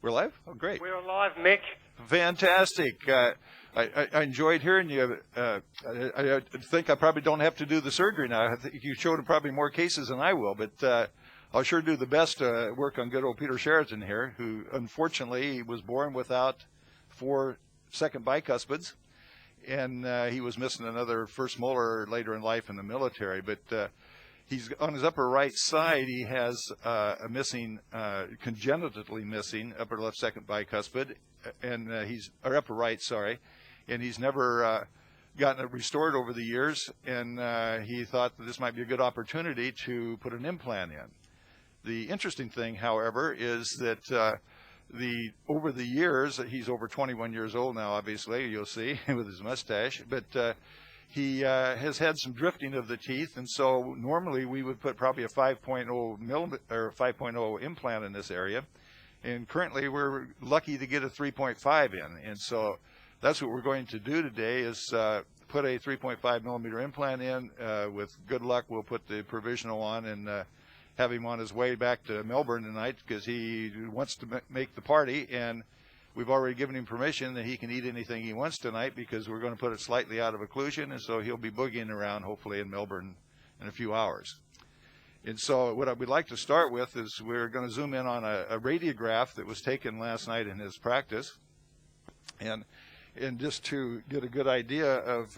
We're live? Oh, great. We're live, Mick. Fantastic. I enjoyed hearing you. I think I probably don't have to do the surgery now. I think you showed probably more cases than I will, but I'll sure do the best to work on good old Peter Sheraton here, who unfortunately was born without 4 second bicuspids, and he was missing another first molar later in life in the military. But he's on his upper right side. He has a missing, congenitally missing upper left second bicuspid, and or upper right, sorry, and he's never gotten it restored over the years. And he thought that this might be a good opportunity to put an implant in. The interesting thing, however, is that over the years, he's over 21 years old now. Obviously, you'll see with his mustache, but. He has had some drifting of the teeth, and so normally we would put probably a 5.0 millimeter or 5.0 implant in this area, and currently we're lucky to get a 3.5 in, and so that's what we're going to do today is put a 3.5 millimeter implant in. With good luck, we'll put the provisional on and have him on his way back to Melbourne tonight because he wants to make the party, and we've already given him permission that he can eat anything he wants tonight because we're going to put it slightly out of occlusion, and so he'll be boogieing around hopefully in Melbourne in a few hours. And so what we'd like to start with is we're going to zoom in on a radiograph that was taken last night in his practice, and just to get a good idea of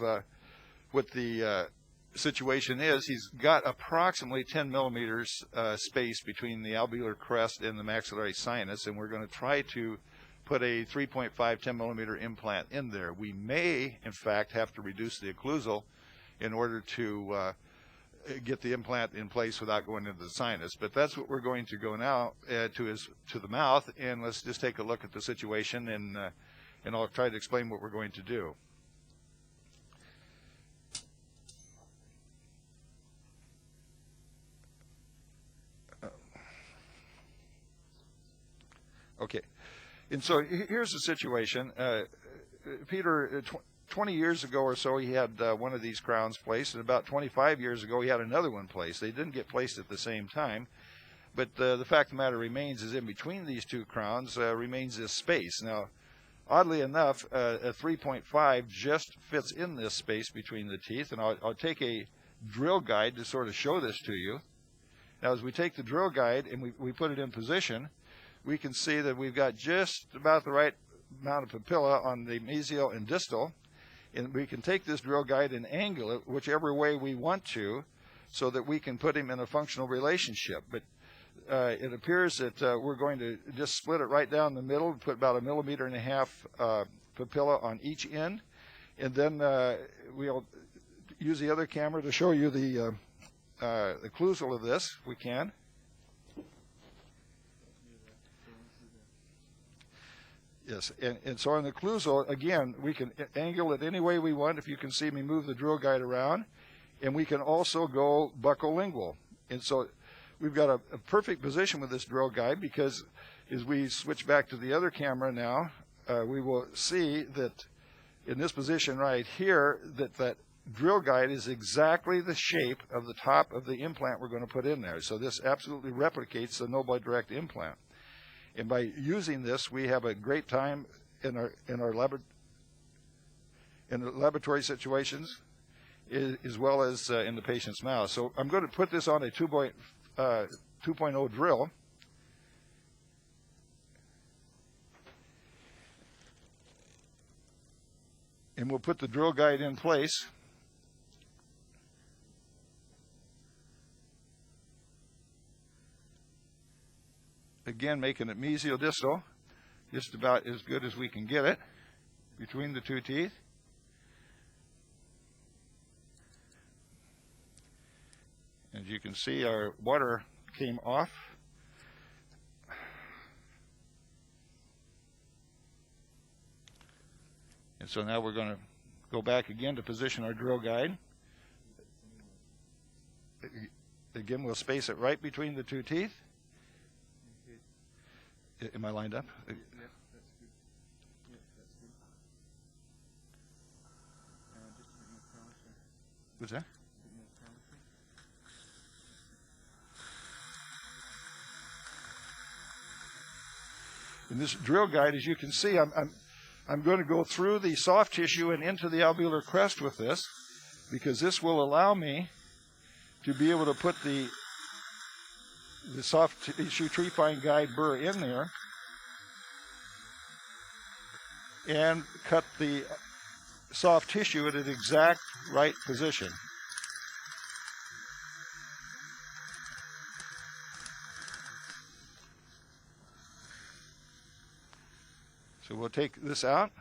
what the situation is. He's got approximately 10 millimeters space between the alveolar crest and the maxillary sinus, and we're going to try to put a 3.5 10 millimeter implant in there. We may, in fact, have to reduce the occlusal in order to get the implant in place without going into the sinus. But that's what we're going to go now to the mouth, and let's just take a look at the situation, and I'll try to explain what we're going to do. Okay. And so here's the situation. Peter, 20 years ago or so, he had one of these crowns placed, and about 25 years ago, he had another one placed. They didn't get placed at the same time, but the fact of the matter remains is in between these two crowns remains this space. Now, oddly enough, a 3.5 just fits in this space between the teeth, and I'll take a drill guide to sort of show this to you. Now, as we take the drill guide and we put it in position, we can see that we've got just about the right amount of papilla on the mesial and distal, and we can take this drill guide and angle it whichever way we want to so that we can put him in a functional relationship. But it appears that we're going to just split it right down the middle, put about 1.5 millimeters papilla on each end, and then we'll use the other camera to show you the occlusal of this, if we can. Yes, and so on the occlusal, again, we can angle it any way we want. If you can see me move the drill guide around, and we can also go buccolingual. And so we've got a perfect position with this drill guide, because as we switch back to the other camera now, we will see that in this position right here, that drill guide is exactly the shape of the top of the implant we're going to put in there. So this absolutely replicates the no blood direct implant. And by using this, we have a great time in the laboratory situations, as well as in the patient's mouth. So I'm going to put this on a 2.0 drill. And we'll put the drill guide in place. Again, making it mesial distal, just about as good as we can get it between the two teeth. As you can see, our water came off. And so now we're going to go back again to position our drill guide. Again, we'll space it right between the two teeth. Am I lined up? Yeah, that's good. Yeah, that's good. Just a bit more closer. What's that? A bit more closer. In this drill guide, as you can see, I'm going to go through the soft tissue and into the alveolar crest with this, because this will allow me to be able to put the soft tissue tree fine guide burr in there and cut the soft tissue at an exact right position. So we'll take this out.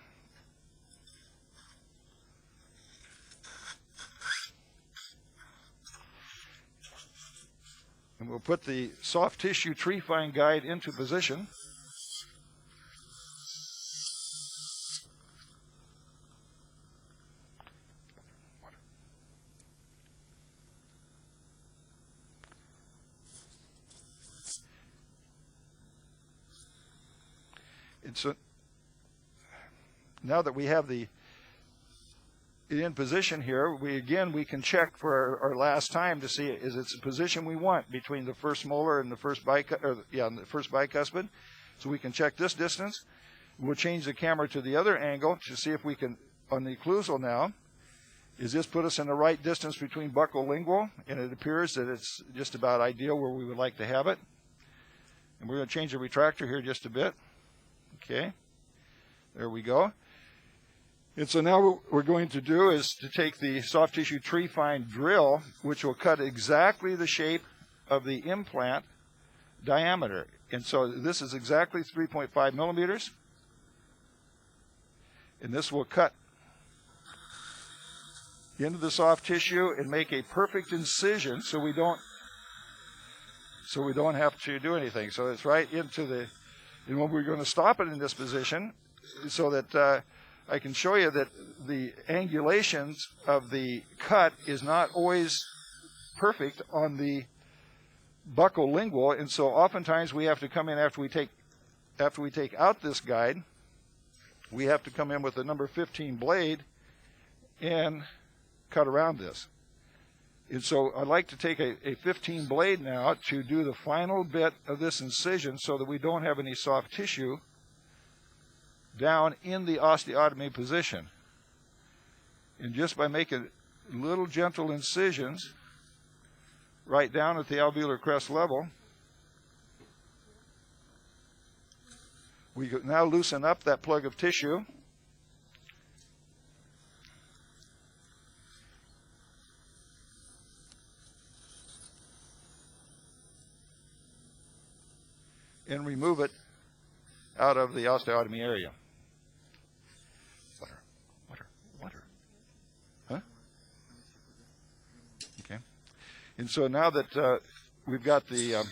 And we'll put the soft tissue tree fine guide into position. And so now that we have it in position here, we can check for our last time to see is it the position we want between the first molar and the first bicuspid. So we can check this distance. We'll change the camera to the other angle to see if we can, on the occlusal now, is this put us in the right distance between buccal lingual, and it appears that it's just about ideal where we would like to have it. And we're going to change the retractor here just a bit. Okay, there we go. And so now what we're going to do is to take the soft tissue tree fine drill, which will cut exactly the shape of the implant diameter. And so this is exactly 3.5 millimeters. And this will cut into the soft tissue and make a perfect incision so we don't have to do anything. So it's right into the, and when we're going to stop it in this position so that I can show you that the angulations of the cut is not always perfect on the buccal lingual, and so oftentimes we have to come in after we take out this guide, we have to come in with a number 15 blade and cut around this. And so I'd like to take a 15 blade now to do the final bit of this incision so that we don't have any soft tissue down in the osteotomy position. And just by making little gentle incisions right down at the alveolar crest level, we can now loosen up that plug of tissue. And remove it out of the osteotomy area. Water. Huh? Okay. And so now that we've got the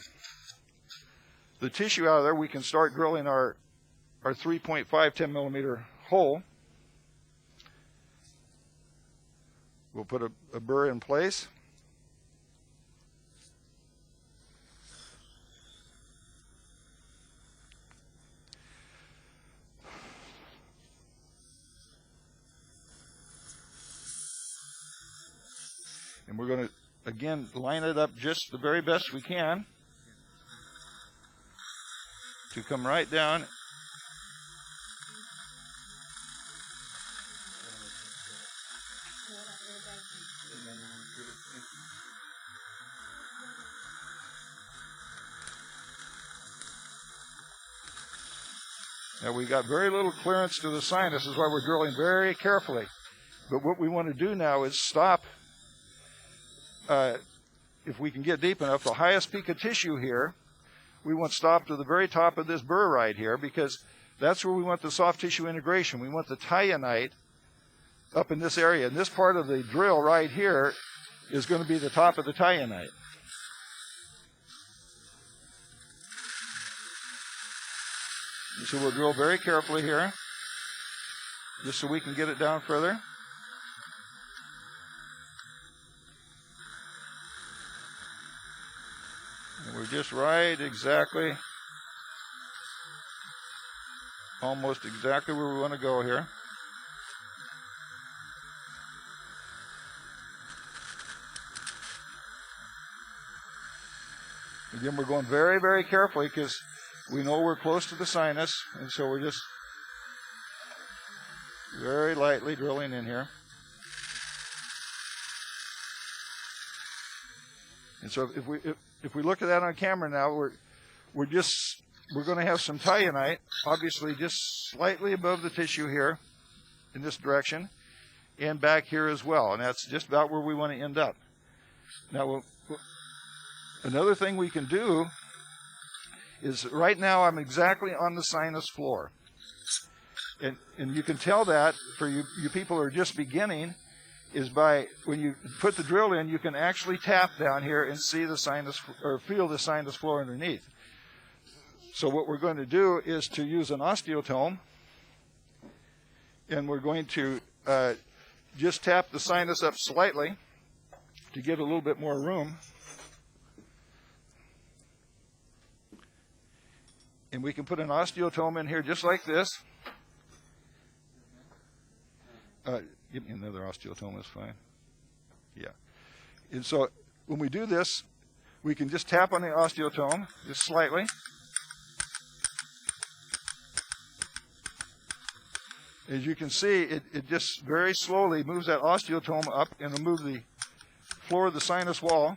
tissue out of there, we can start drilling our 3.5 10 millimeter hole. We'll put a burr in place. And we're going to, again, line it up just the very best we can to come right down. Now we got very little clearance to the sinus. This is why we're drilling very carefully. But what we want to do now is stop. If we can get deep enough, the highest peak of tissue here, we want to stop to the very top of this burr right here, because that's where we want the soft tissue integration. We want the tyenite up in this area. And this part of the drill right here is going to be the top of the tyenite. So we'll drill very carefully here, just so we can get it down further. And we're just right exactly, almost exactly where we want to go here. Again, we're going very, very carefully, because we know we're close to the sinus, and so we're just very lightly drilling in here. And so if we look at that on camera now, we're going to have some tyenite, obviously just slightly above the tissue here in this direction, and back here as well, and that's just about where we want to end up. Now, another thing we can do is right now I'm exactly on the sinus floor. And you can tell that for you people who are just beginning is by when you put the drill in, you can actually tap down here and see the sinus or feel the sinus floor underneath. So what we're going to do is to use an osteotome, and we're going to just tap the sinus up slightly to get a little bit more room. And we can put an osteotome in here just like this. Give me another osteotome, that's fine. Yeah. And so when we do this, we can just tap on the osteotome just slightly. As you can see, it just very slowly moves that osteotome up and will move the floor of the sinus wall.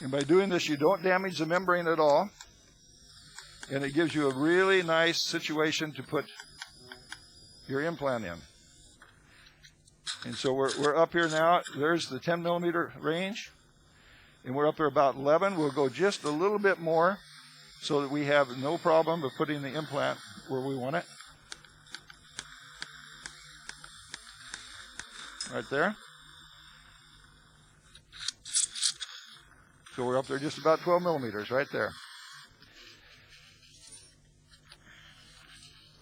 And by doing this, you don't damage the membrane at all. And it gives you a really nice situation to put your implant in. And so we're up here now. There's the 10 millimeter range. And we're up there about 11. We'll go just a little bit more so that we have no problem of putting the implant where we want it. Right there. So we're up there just about 12 millimeters right there.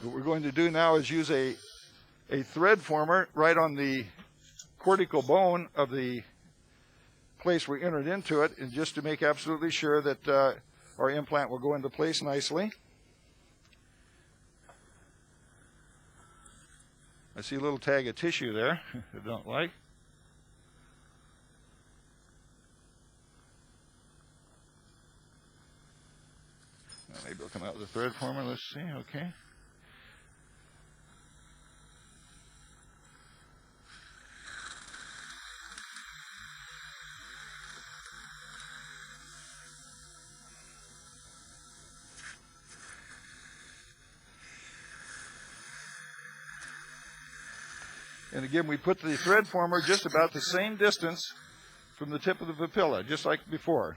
What we're going to do now is use a thread former right on the cortical bone of the place we entered into it, and just to make absolutely sure that our implant will go into place nicely. I see a little tag of tissue there I don't like. Maybe it'll come out with a thread former. Let's see. Okay. And again, we put the thread former just about the same distance from the tip of the papilla, just like before.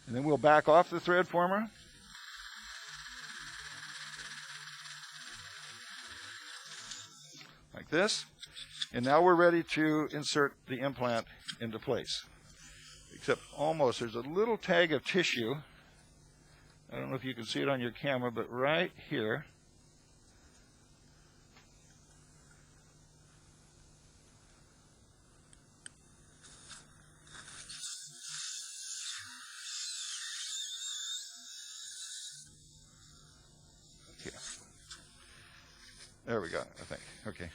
And then we'll back off the thread former. Like this. And now we're ready to insert the implant into place. Except almost, there's a little tag of tissue. I don't know if you can see it on your camera, but right here. There we go, I think. Okay.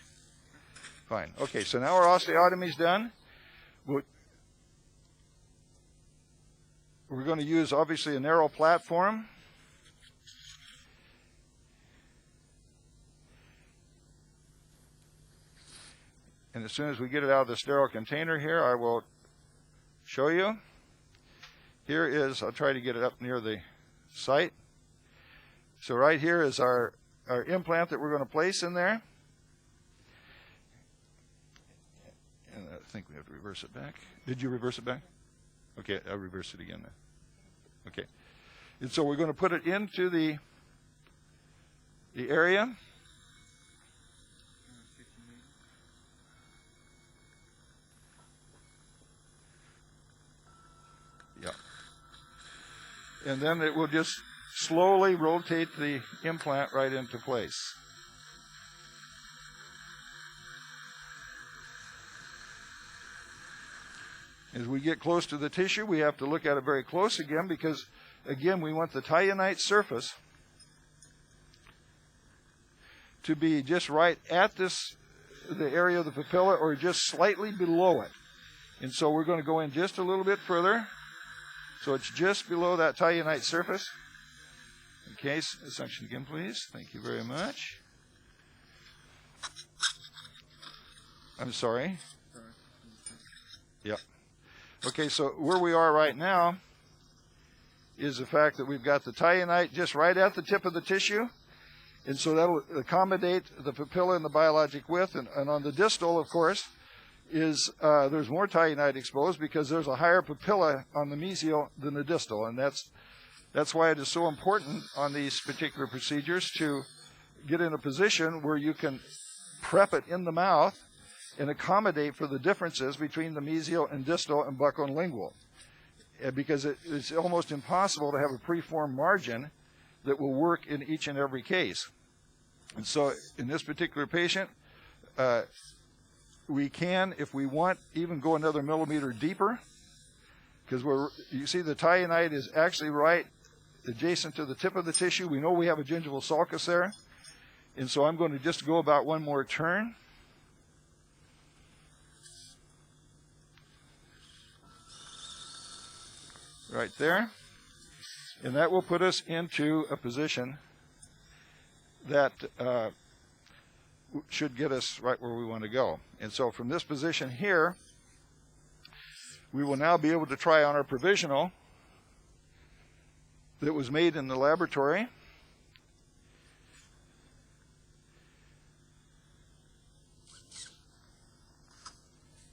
Fine. Okay, so now our osteotomy is done. We're going to use, obviously, a narrow platform. And as soon as we get it out of the sterile container here, I will show you. Here is, I'll try to get it up near the site. So right here is our implant that we're going to place in there. And I think we have to reverse it back. Did you reverse it back? Okay, I'll reverse it again then. Okay. And so we're going to put it into the area. Yeah. And then it will just slowly rotate the implant right into place. As we get close to the tissue, we have to look at it very close again, because again, we want the tyenite surface to be just right at the area of the papilla or just slightly below it. And so we're going to go in just a little bit further. So it's just below that tyenite surface. Okay, suction again, please. Thank you very much. I'm sorry. Yep. Okay, so where we are right now is the fact that we've got the tyenite just right at the tip of the tissue. And so that'll accommodate the papilla and the biologic width. And on the distal, of course, is there's more tyenite exposed because there's a higher papilla on the mesial than the distal. And that's why it is so important on these particular procedures to get in a position where you can prep it in the mouth and accommodate for the differences between the mesial and distal and buccal and lingual. Because it's almost impossible to have a preformed margin that will work in each and every case. And so in this particular patient, we can, if we want, even go another millimeter deeper, because you see the tyenite is actually right adjacent to the tip of the tissue. We know we have a gingival sulcus there. And so I'm going to just go about one more turn. Right there. And that will put us into a position that should get us right where we want to go. And so from this position here, we will now be able to try on our provisional that was made in the laboratory.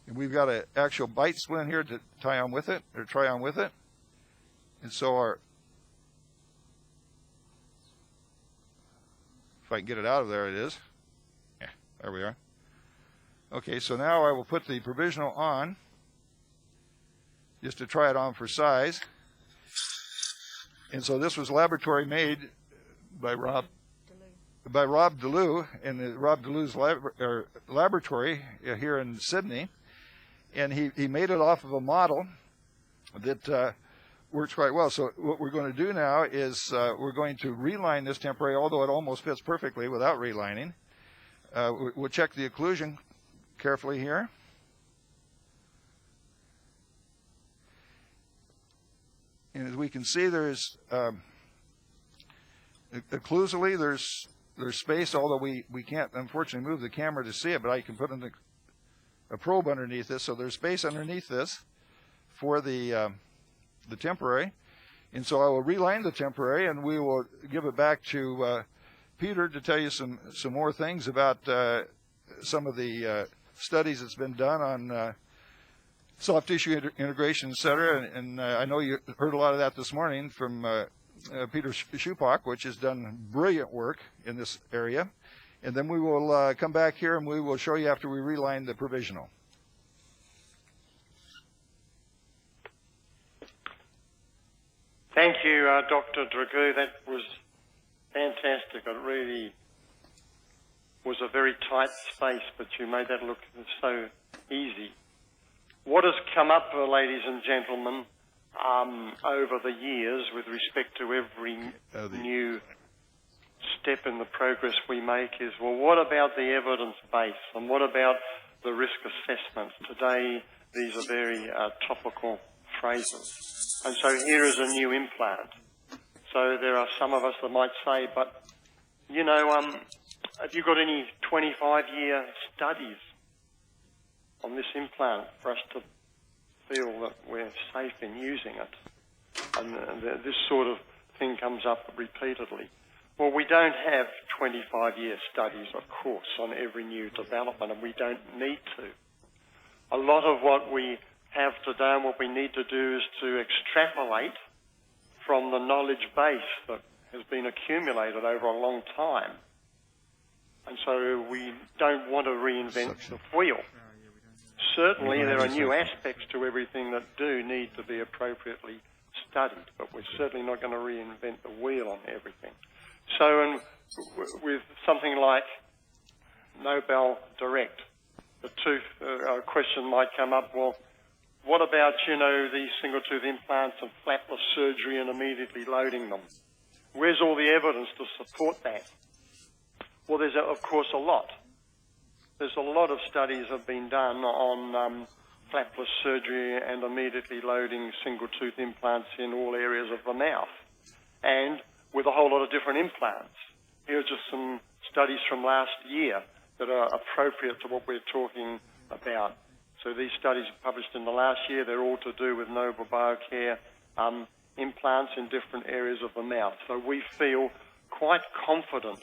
And we've got an actual bite splint here to tie on with it, or try on with it. And so if I can get it out of there, it is. Yeah, there we are. Okay, so now I will put the provisional on, just to try it on for size. And so this was laboratory made by Rob DeLue in Rob DeLue's laboratory here in Sydney. And he made it off of a model that works quite well. So what we're going to do now is we're going to reline this temporary, although it almost fits perfectly without relining. We'll check the occlusion carefully here. And as we can see, there's occlusally there's space, although we can't unfortunately move the camera to see it, but I can put in a probe underneath this. So there's space underneath this for the temporary. And so I will reline the temporary, and we will give it back to Peter to tell you some more things about some of the studies that's been done on soft tissue integration, et cetera. And I know you heard a lot of that this morning from Peter Schupak, which has done brilliant work in this area. And then we will come back here and we will show you after we reline the provisional. Thank you, Dr. Dragoo. That was fantastic. It really was a very tight space, but you made that look so easy. What has come up, ladies and gentlemen, over the years with respect to every new step in the progress we make is, well, what about the evidence base and what about the risk assessment? Today, these are very topical phrases. And so here is a new implant. So there are some of us that might say, but, you know, have you got any 25-year studies on this implant for us to feel that we're safe in using it? And this sort of thing comes up repeatedly. Well, we don't have 25-year studies, of course, on every new development, and we don't need to. A lot of what we have today and what we need to do is to extrapolate from the knowledge base that has been accumulated over a long time. And so we don't want to reinvent the wheel. Certainly there are new aspects to everything that do need to be appropriately studied, but we're certainly not going to reinvent the wheel on everything. So with something like Nobel Direct, the question might come up, well, what about, these single-tooth implants and flapless surgery and immediately loading them? Where's all the evidence to support that? Well, there's, of course, a lot. There's a lot of studies have been done on flapless surgery and immediately loading single-tooth implants in all areas of the mouth, and with a whole lot of different implants. Here are just some studies from last year that are appropriate to what we're talking about. So these studies are published in the last year. They're all to do with Nobel Biocare implants in different areas of the mouth. So we feel quite confident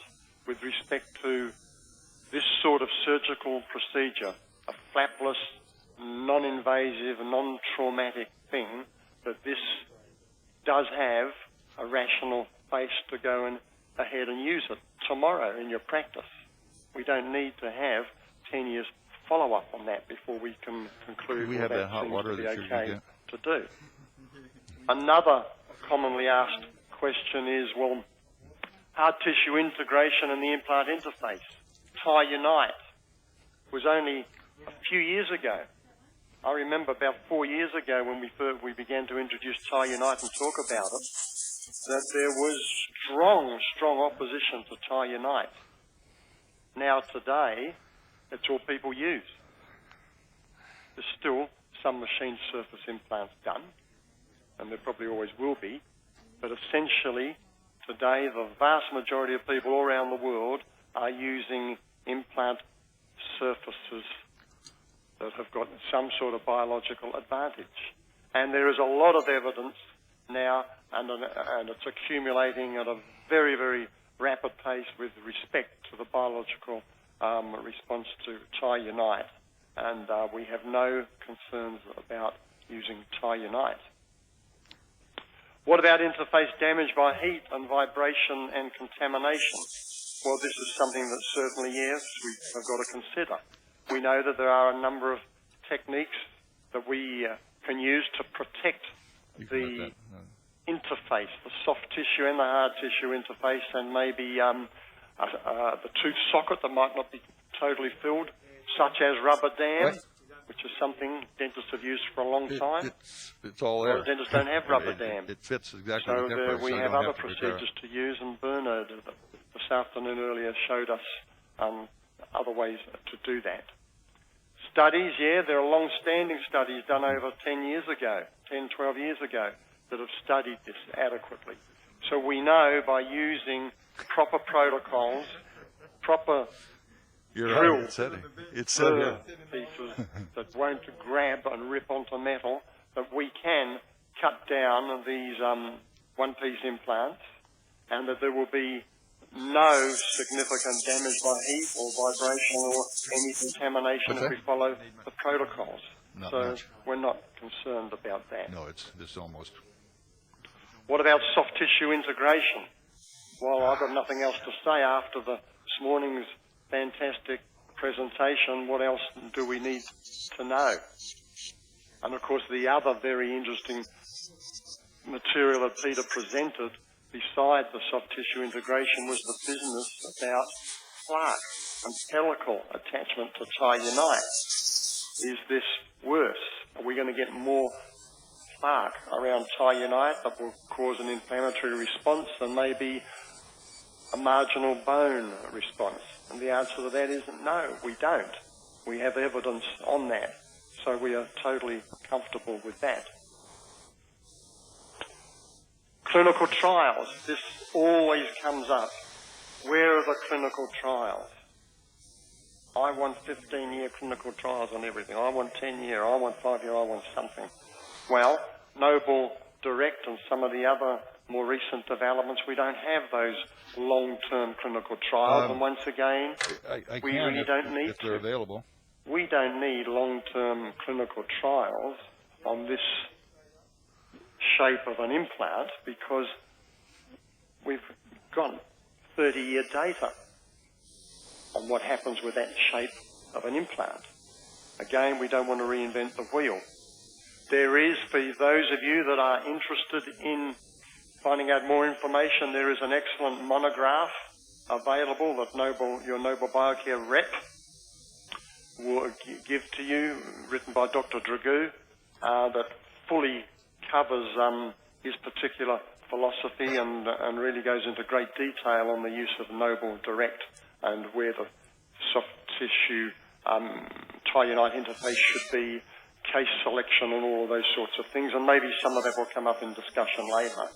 with respect to this sort of surgical procedure, a flapless, non-invasive, non-traumatic thing, that this does have a rational base to go ahead and use it tomorrow in your practice. We don't need to have 10 years follow-up on that before we can conclude We have that that hot seems water to be that you okay get. to do. Another commonly asked question is, well, hard tissue integration and the implant interface, TiUnite, was only a few years ago. I remember about 4 years ago when we began to introduce TiUnite and talk about it, that there was strong opposition to TiUnite. Now today, it's all people use. There's still some machine surface implants done, and there probably always will be, but essentially today the vast majority of people all around the world are using implant surfaces that have got some sort of biological advantage. And there is a lot of evidence now, and it's accumulating at a very, very rapid pace with respect to the biological response to TiUnite. And we have no concerns about using TiUnite. What about interface damage by heat and vibration and contamination? Well, this is something that certainly, yes, we have got to consider. We know that there are a number of techniques that we can use to protect the interface, the soft tissue and the hard tissue interface, and maybe the tooth socket that might not be totally filled, such as rubber dam, which is something dentists have used for a long time. It's all there. Dentists don't have rubber dam. It fits exactly So the template, we so you have don't other to repair it. procedures to use, and Bernard this afternoon earlier showed us other ways to do that. Studies, there are long-standing studies done over 10 years ago, 10, 12 years ago, that have studied this adequately. So we know by using proper protocols, proper You're drill right. It said here. pieces that won't grab and rip onto metal, that we can cut down these one-piece implants, and that there will be no significant damage by heat or vibration or any contamination if we follow the protocols. Not so much. we're not concerned about that. No, it's almost. What about soft tissue integration? Well, I've got nothing else to say after this morning's fantastic presentation. What else do we need to know? And of course, the other very interesting material that Peter presented, besides the soft tissue integration, was the business about plaque and pellicle attachment to TiUnite. Is this worse? Are we going to get more plaque around TiUnite that will cause an inflammatory response and maybe a marginal bone response? And the answer to that is no, we don't. We have evidence on that, so we are totally comfortable with that. Clinical trials. This always comes up. Where are the clinical trials? I want 15-year clinical trials on everything. I want 10-year, I want 5-year, I want something. Well, Noble Direct and some of the other more recent developments, we don't have those long-term clinical trials. And once again, I we can really don't need if they're available. We don't need long-term clinical trials on this shape of an implant because we've got 30-year data on what happens with that shape of an implant. Again, we don't want to reinvent the wheel. There is, for those of you that are interested in finding out more information, there is an excellent monograph available that your Nobel Biocare rep will give to you, written by Dr. Dragoo, that fully covers his particular philosophy and really goes into great detail on the use of Noble Direct and where the soft tissue tie-unite interface should be, case selection and all of those sorts of things, and maybe some of that will come up in discussion later.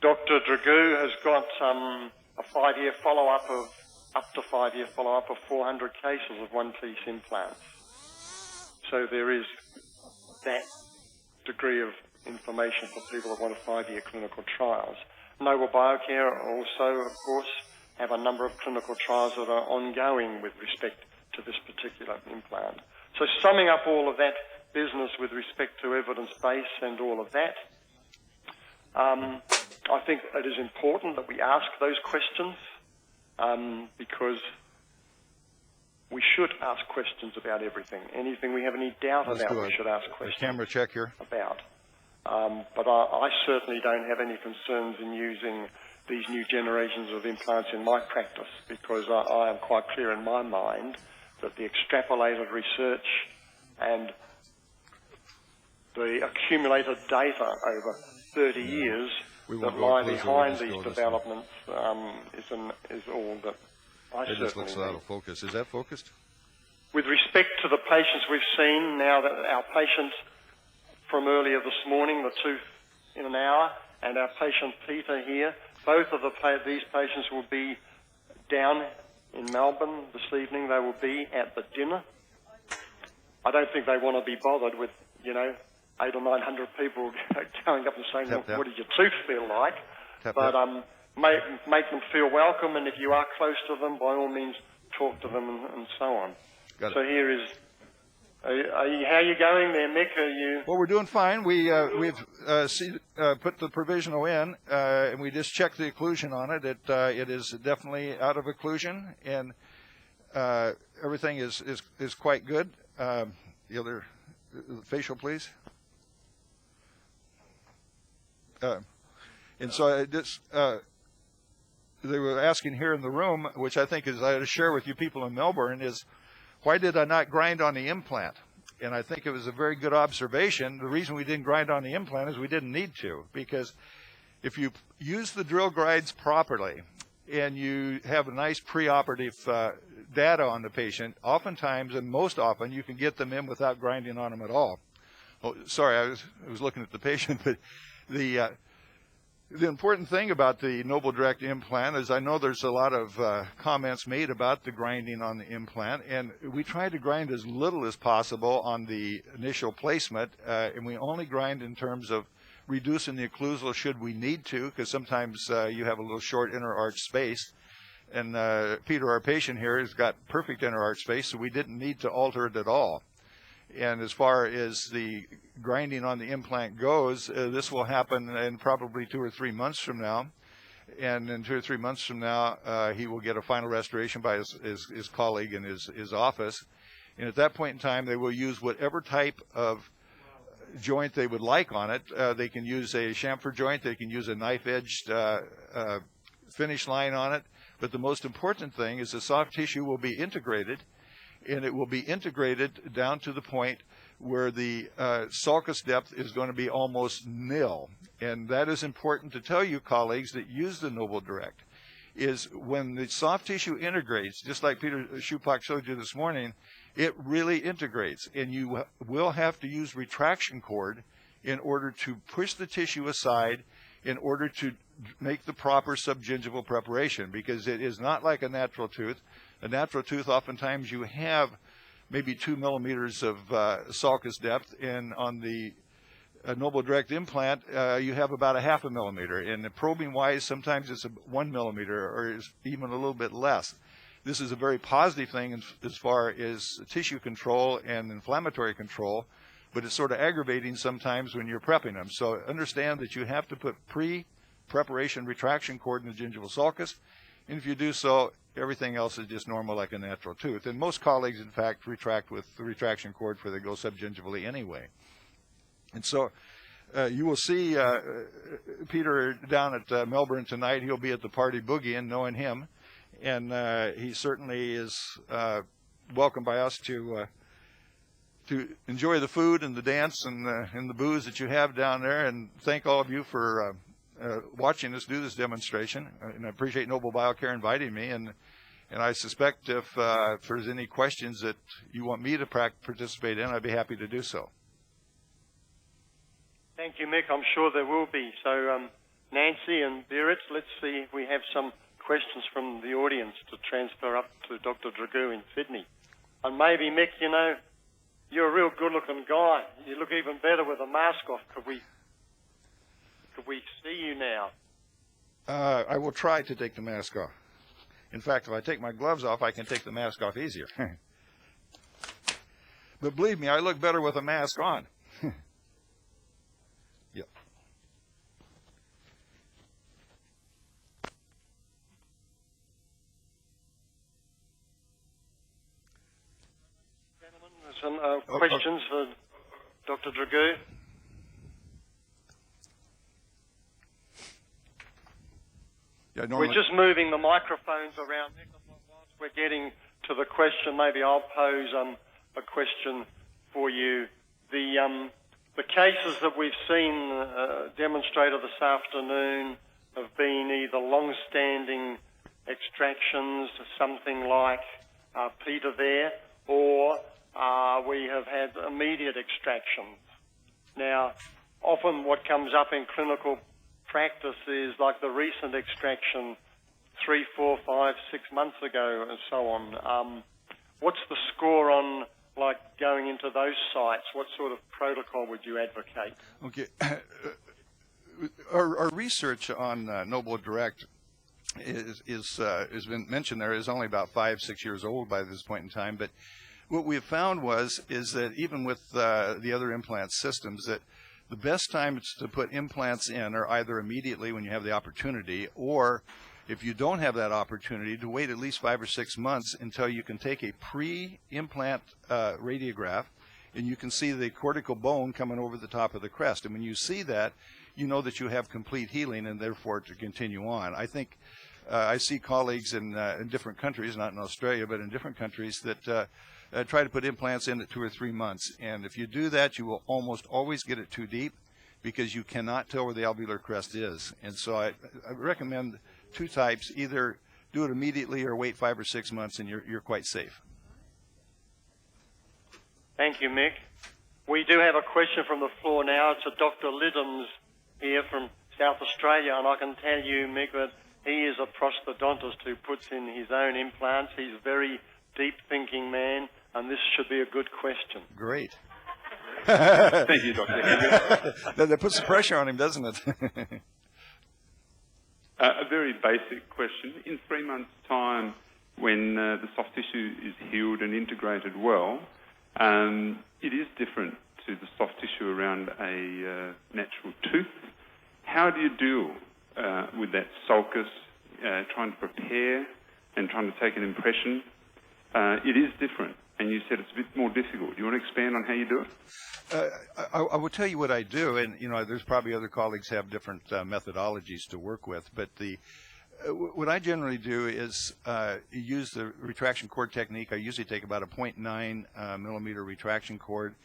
Dr. Dragoo has got a 5-year follow-up of, up to 5-year follow-up of 400 cases of one-piece implants. So there is that degree of information for people that want 5-year clinical trials. Noble Biocare also, of course, have a number of clinical trials that are ongoing with respect to this particular implant. So summing up all of that business with respect to evidence base and all of that, I think it is important that we ask those questions because we should ask questions about everything. Anything we have any doubt about, we should ask questions. Camera check here. About. But I certainly don't have any concerns in using these new generations of implants in my practice because I am quite clear in my mind that the extrapolated research and the accumulated data over 30 years that lie behind these developments is all that I certainly just looks out of focus. Is that focused? With respect to the patients we've seen, now that our patient from earlier this morning, the tooth in an hour, and our patient Peter here, both of these patients will be down in Melbourne this evening. They will be at the dinner. I don't think they want to be bothered with, 800 or 900 people going up and saying, what does your tooth feel like? Make them feel welcome, and if you are close to them, by all means, talk to them and so on. So here is, how are you going there, Mick? Well, we're doing fine. We've put the provisional in, and we just checked the occlusion on it. It is definitely out of occlusion, and everything is quite good. The other facial, please. And so they were asking here in the room, which I think is I had to share with you people in Melbourne, is why did I not grind on the implant? And I think it was a very good observation. The reason we didn't grind on the implant is we didn't need to, because if you use the drill guides properly and you have a nice preoperative data on the patient, oftentimes and most often you can get them in without grinding on them at all. Oh, sorry, I was looking at the patient, but the important thing about the Noble Direct implant is I know there's a lot of comments made about the grinding on the implant, and we try to grind as little as possible on the initial placement, and we only grind in terms of reducing the occlusal should we need to, because sometimes you have a little short inner arch space. And Peter, our patient here, has got perfect inner arch space, so we didn't need to alter it at all. And as far as the grinding on the implant goes, this will happen in probably 2 or 3 months from now. And in 2 or 3 months from now, he will get a final restoration by his colleague in his office. And at that point in time, they will use whatever type of joint they would like on it. They can use a chamfer joint. They can use a knife-edged finish line on it. But the most important thing is the soft tissue will be integrated, and it will be integrated down to the point where the sulcus depth is going to be almost nil. And that is important to tell you, colleagues, that use the Noble Direct, is when the soft tissue integrates, just like Peter Schupak showed you this morning, it really integrates. And you will have to use retraction cord in order to push the tissue aside in order to make the proper subgingival preparation, because it is not like a natural tooth. A natural tooth, oftentimes you have maybe 2 millimeters of sulcus depth, and on the Noble Direct implant, you have about a 0.5 millimeter. And probing-wise, sometimes it's 1 millimeter, or it's even a little bit less. This is a very positive thing as far as tissue control and inflammatory control, but it's sort of aggravating sometimes when you're prepping them. So understand that you have to put pre-preparation retraction cord in the gingival sulcus, and if you do so, everything else is just normal like a natural tooth. And most colleagues, in fact, retract with the retraction cord before they go subgingivally anyway. And so you will see Peter down at Melbourne tonight. He'll be at the party boogieing, knowing him. And he certainly is welcome by us to to enjoy the food and the dance and the booze that you have down there, and thank all of you for watching us do this demonstration. And I appreciate Noble BioCare inviting me, and I suspect if there's any questions that you want me to participate in, I'd be happy to do so. Thank you, Mick. I'm sure there will be. So, Nancy and Berit, let's see if we have some questions from the audience to transfer up to Dr. Dragoo in Sydney. And maybe, Mick, you know, you're a real good-looking guy. You look even better with a mask off. Could we see you now? I will try to take the mask off. In fact, if I take my gloves off, I can take the mask off easier. But believe me, I look better with a mask on. Yep. Gentlemen, some questions for Dr. Dragoo? Yeah, We're just moving the microphones around. Whilst we're getting to the question, maybe I'll pose a question for you. The cases that we've seen demonstrated this afternoon have been either long-standing extractions, something like Peter there, or we have had immediate extractions. Now, often what comes up in clinical practice is like the recent extraction 3, 4, 5, 6 months ago and so on. What's the score on like going into those sites? What sort of protocol would you advocate? Okay. Our research on Noble Direct has been mentioned there is only about 5, 6 years old by this point in time, but what we have found is that even with the other implant systems, that the best times to put implants in are either immediately when you have the opportunity, or if you don't have that opportunity, to wait at least 5 or 6 months until you can take a pre-implant radiograph and you can see the cortical bone coming over the top of the crest. And when you see that, you know that you have complete healing and therefore to continue on. I think I see colleagues in different countries, not in Australia, but in different countries that try to put implants in at 2 or 3 months. And if you do that, you will almost always get it too deep because you cannot tell where the alveolar crest is. And so I recommend 2 types: either do it immediately or wait 5 or 6 months, and you're quite safe. Thank you, Mick. We do have a question from the floor now. It's a Dr. Liddams here from South Australia, and I can tell you, Mick, that he is a prosthodontist who puts in his own implants. He's a very deep-thinking man, and this should be a good question. Great. Thank you, Dr. Henry. That puts the pressure on him, doesn't it? A very basic question. In 3 months' time, when the soft tissue is healed and integrated well, it is different to the soft tissue around a natural tooth. How do you deal with that sulcus, trying to prepare and trying to take an impression? It is different, and you said it's a bit more difficult. Do you want to expand on how you do it? I will tell you what I do, and there's probably other colleagues have different methodologies to work with, but what I generally do is use the retraction cord technique. I usually take about a 0.9 millimeter retraction cord,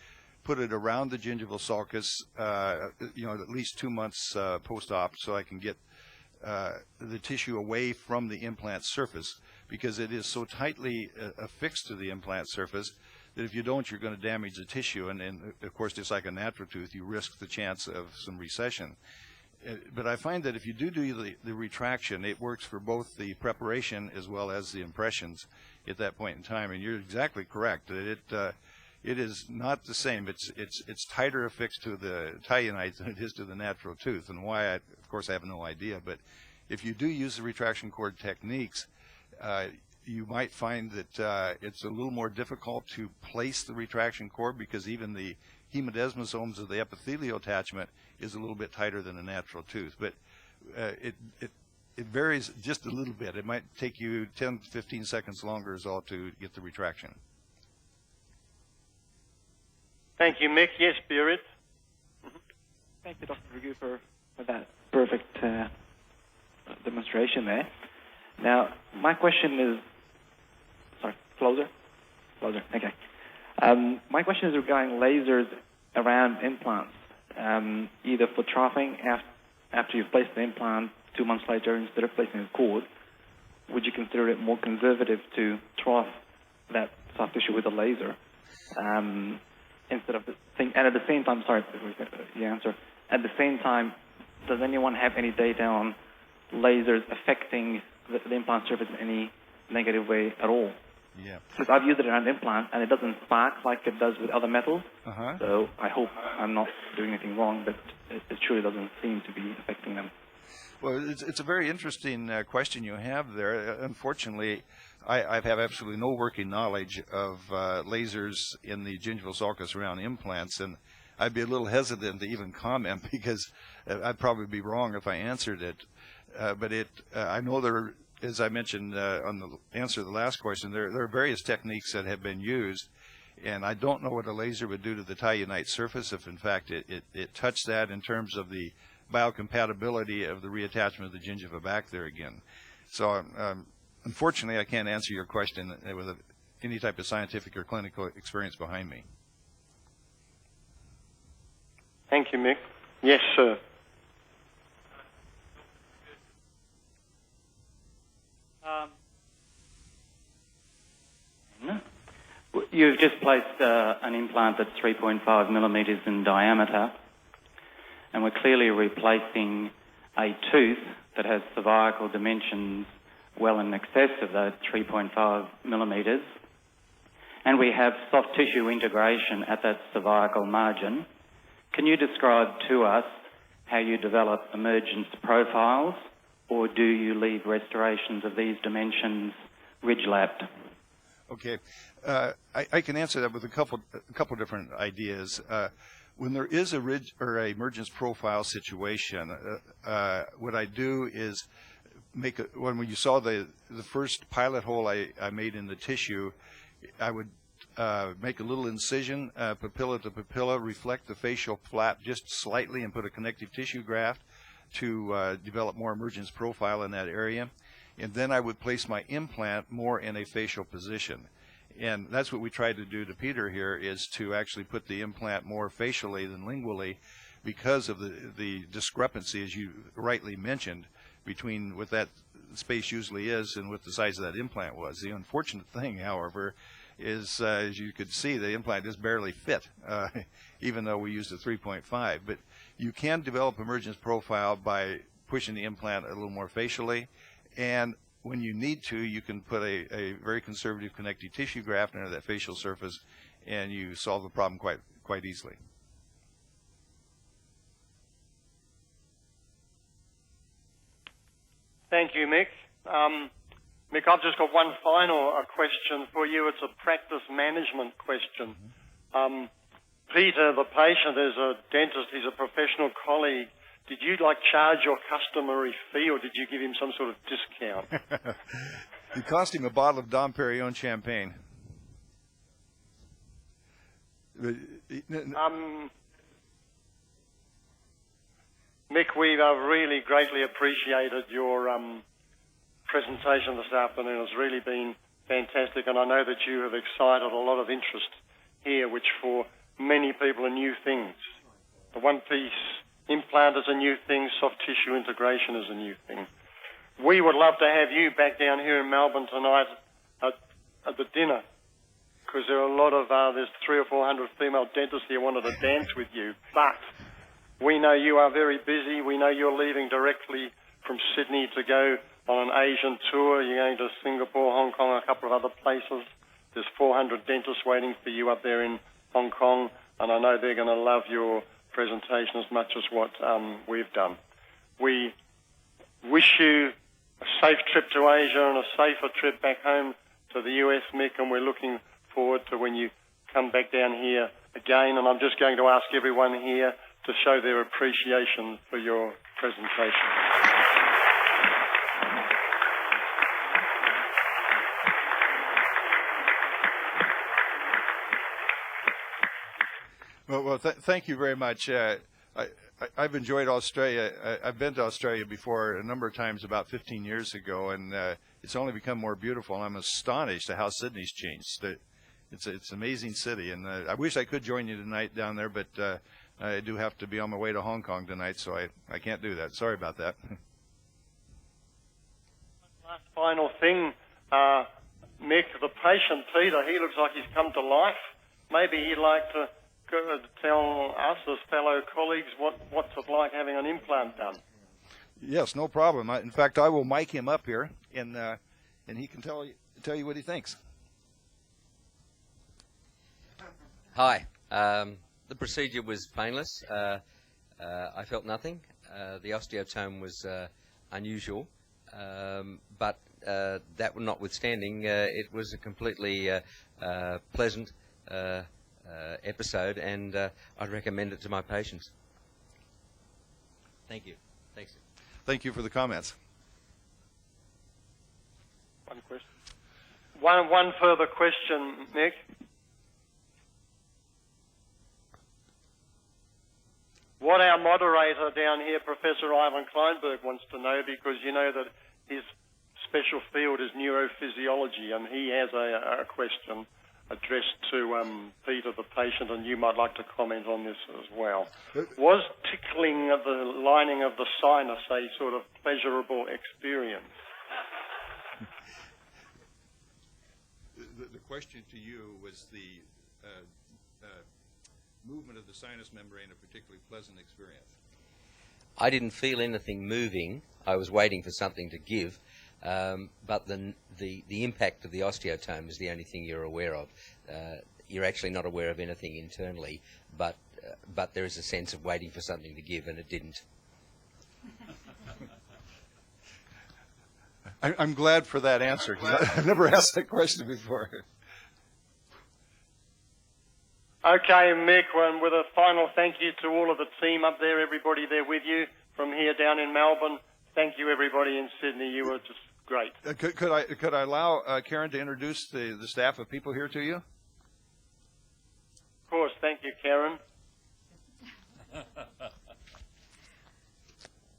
put it around the gingival sulcus, at least 2 months post-op, so I can get the tissue away from the implant surface, because it is so tightly affixed to the implant surface that if you don't, you're going to damage the tissue. And of course, just like a natural tooth, you risk the chance of some recession. But I find that if you do the retraction, it works for both the preparation as well as the impressions at that point in time. And you're exactly correct that it is not the same. It's tighter affixed to the Italianite than it is to the natural tooth. And why, of course, I have no idea. But if you do use the retraction cord techniques, you might find that it's a little more difficult to place the retraction cord, because even the hemodesmosomes of the epithelial attachment is a little bit tighter than a natural tooth. But it varies just a little bit. It might take you 10, 15 seconds longer is all to get the retraction. Thank you, Mick. Yes, Berit? Thank you, Dr. Dragoo, for that perfect demonstration there. Now, my question is, sorry, closer, okay. My question is regarding lasers around implants, either for troughing after you've placed the implant 2 months later instead of placing a cord. Would you consider it more conservative to trough that soft tissue with a laser instead of the thing? And at the same time, sorry, before you answer, at the same time, does anyone have any data on lasers affecting the implant surface in any negative way at all? Yeah. Because I've used it around implant, and it doesn't spark like it does with other metals. Uh-huh. So I hope I'm not doing anything wrong, but it surely doesn't seem to be affecting them. Well, it's a very interesting question you have there. Unfortunately, I have absolutely no working knowledge of lasers in the gingival sulcus around implants, and I'd be a little hesitant to even comment because I'd probably be wrong if I answered it. But I know there, as I mentioned on the answer to the last question, there are various techniques that have been used, and I don't know what a laser would do to the tie-unite surface if, in fact, it touched that in terms of the biocompatibility of the reattachment of the gingiva back there again. So unfortunately, I can't answer your question with any type of scientific or clinical experience behind me. Thank you, Mick. Yes, sir. You've just placed an implant that's 3.5 millimetres in diameter, and we're clearly replacing a tooth that has cervical dimensions well in excess of those 3.5 millimetres, and we have soft tissue integration at that cervical margin. Can you describe to us how you develop emergence profiles, or do you leave restorations of these dimensions ridge-lapped? Okay, I can answer that with a couple different ideas. When there is a ridge or a emergence profile situation, what I do is when you saw the first pilot hole I made in the tissue, I would make a little incision, papilla to papilla, reflect the facial flap just slightly, and put a connective tissue graft to develop more emergence profile in that area. And then I would place my implant more in a facial position. And that's what we tried to do to Peter here, is to actually put the implant more facially than lingually, because of the discrepancy, as you rightly mentioned, between what that space usually is and what the size of that implant was. The unfortunate thing, however, is, as you could see, the implant just barely fit, even though we used a 3.5. But you can develop emergence profile by pushing the implant a little more facially, and when you need to, you can put a very conservative connective tissue graft under that facial surface, and you solve the problem quite easily. Thank you, Mick. Mick, I've just got one final question for you. It's a practice management question. Peter, the patient, is a dentist. He's a professional colleague. Did you charge your customary fee, or did you give him some sort of discount? It cost him a bottle of Dom Perignon champagne. Mick, we really greatly appreciated your presentation this afternoon. It's really been fantastic, and I know that you have excited a lot of interest here, which for many people are new things. The one-piece implant is a new thing, soft tissue integration is a new thing. We would love to have you back down here in Melbourne tonight at the dinner, because there are a lot of, there's 300 or 400 female dentists here wanted to dance with you, but we know you are very busy. We know you're leaving directly from Sydney to go on an Asian tour. You're going to Singapore, Hong Kong, a couple of other places. There's 400 dentists waiting for you up there in Hong Kong, and I know they're going to love your presentation as much as what we've done. We wish you a safe trip to Asia and a safer trip back home to the US, Mick, and we're looking forward to when you come back down here again. And I'm just going to ask everyone here to show their appreciation for your presentation. Well, thank you very much. I've enjoyed Australia. I've been to Australia before a number of times, about 15 years ago, and it's only become more beautiful. And I'm astonished at how Sydney's changed. it's an amazing city, and I wish I could join you tonight down there, but I do have to be on my way to Hong Kong tonight, so I can't do that. Sorry about that. Last final thing, Mick, the patient, Peter, he looks like he's come to life. Maybe he'd like to tell us as fellow colleagues what's it like having an implant done. Yes, no problem. In fact, I will mic him up here, and he can tell you what he thinks. Hi. The procedure was painless. I felt nothing. The osteotome was unusual, but that notwithstanding, it was a completely pleasant episode, and I'd recommend it to my patients. Thank you. Thanks. Thank you for the comments. One question. One further question, Mick. What our moderator down here, Professor Ivan Kleinberg, wants to know, because you know that his special field is neurophysiology, and he has a question addressed to Peter, the patient, and you might like to comment on this as well. Was tickling of the lining of the sinus a sort of pleasurable experience? The question to you was the movement of the sinus membrane a particularly pleasant experience? I didn't feel anything moving. I was waiting for something to give, but the impact of the osteotome is the only thing you're aware of. You're actually not aware of anything internally, but there is a sense of waiting for something to give, and it didn't. I'm glad for that answer, because I've never asked that question before. Okay, Mick, and with a final thank you to all of the team up there, everybody there with you from here down in Melbourne. Thank you, everybody in Sydney. You were just great. Could I allow Karen to introduce the staff of people here to you? Of course, thank you, Karen.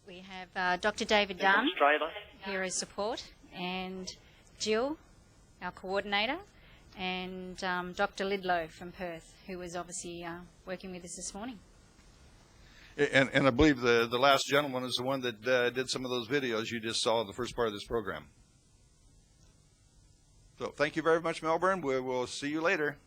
We have Dr. David Dunn Demonstrator. here as support, and Jill, our coordinator, and Dr. Lidlow from Perth, who was obviously working with us this morning. And I believe the last gentleman is the one that did some of those videos you just saw in the first part of this program. So thank you very much, Melbourne. We'll see you later.